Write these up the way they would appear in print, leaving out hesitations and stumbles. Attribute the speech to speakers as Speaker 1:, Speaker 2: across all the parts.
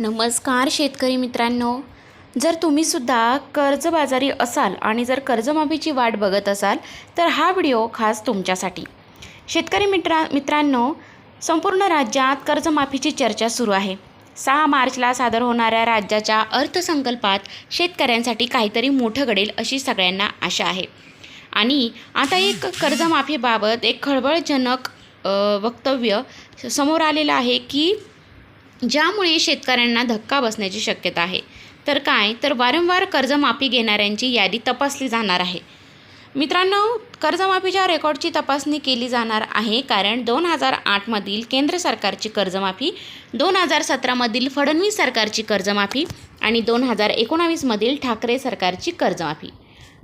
Speaker 1: नमस्कार शेतकरी मित्रांनो, जर तुम्हीसुद्धा कर्जबाजारी असाल आणि जर कर्जमाफीची वाट बघत असाल तर हा व्हिडिओ खास तुमच्यासाठी. शेतकरी मित्रांनो, संपूर्ण राज्यात कर्जमाफीची चर्चा सुरू आहे. 6 मार्चला सादर होणाऱ्या राज्याच्या अर्थसंकल्पात शेतकऱ्यांसाठी काहीतरी मोठं घडेल अशी सगळ्यांना आशा आहे. आणि आता एक कर्जमाफीबाबत एक खळबळजनक वक्तव्य समोर आलेलं आहे की ज्यामुळे शेतकऱ्यांना धक्का बसण्याची शक्यता आहे. तर काय तर वारंवार कर्जमाफी घेणाऱ्यांची यादी तपासली जाणार आहे. मित्रांनो, कर्जमाफीच्या रेकॉर्डची तपासणी केली जाणार आहे, कारण 2008मधील केंद्र सरकारची कर्जमाफी, 2017मधील फडणवीस सरकारची कर्जमाफी आणि 2019मधील ठाकरे सरकारची कर्जमाफी.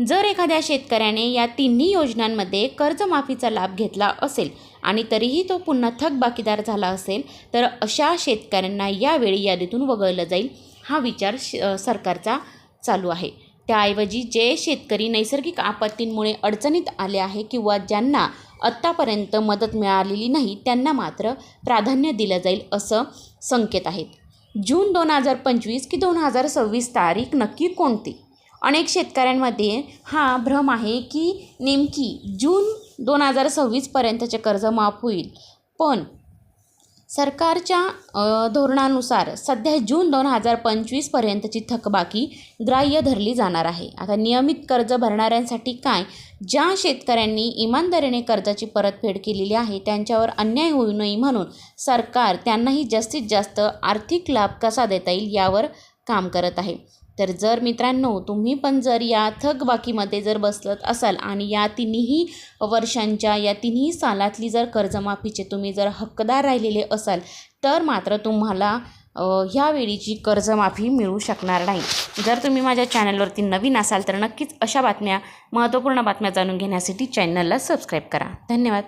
Speaker 1: जर एखाद्या शेतकऱ्याने या तिन्ही योजनांमध्ये कर्जमाफीचा लाभ घेतला असेल आणि तरीही तो पुन्हा थकबाकीदार झाला असेल तर अशा शेतकऱ्यांना यावेळी यादीतून वगळलं जाईल, हा विचार सरकारचा चालू आहे. त्याऐवजी जे शेतकरी नैसर्गिक आपत्तींमुळे अडचणीत आले आहे किंवा ज्यांना आत्तापर्यंत मदत मिळालेली नाही त्यांना मात्र प्राधान्य दिलं जाईल असं संकेत आहेत. जून 2025 की 2026 तारीख नक्की कोणती? अनेक शेतकऱ्यांमध्ये हा भ्रम आहे की नेमकी जून 2026पर्यंतचे कर्ज माफ होईल, पण सरकारच्या धोरणानुसार सध्या जून 2025पर्यंतची थकबाकी ग्राह्य धरली जाणार आहे. आता नियमित कर्ज भरणाऱ्यांसाठी काय? ज्या शेतकऱ्यांनी इमानदारीने कर्जाची परतफेड केलेली आहे त्यांच्यावर अन्याय होऊ नये म्हणून सरकार त्यांनाही जास्तीत जास्त आर्थिक लाभ कसा देता येईल यावर काम करत आहे. तर जर मित्रांनो तुम्ही पण जर या थकबाकीमध्ये जर बसलत असाल आणि या तिन्ही वर्षांच्या या तिन्ही सालातली जर कर्जमाफीचे तुम्ही जर हक्कदार राहिलेले असाल तर मात्र तुम्हाला ह्यावेळीची कर्जमाफी मिळू शकणार नाही. जर तुम्ही माझ्या चॅनलवरती नवीन असाल तर नक्कीच अशा बातम्या, महत्त्वपूर्ण बातम्या जाणून घेण्यासाठी चॅनलला सबस्क्राईब करा. धन्यवाद.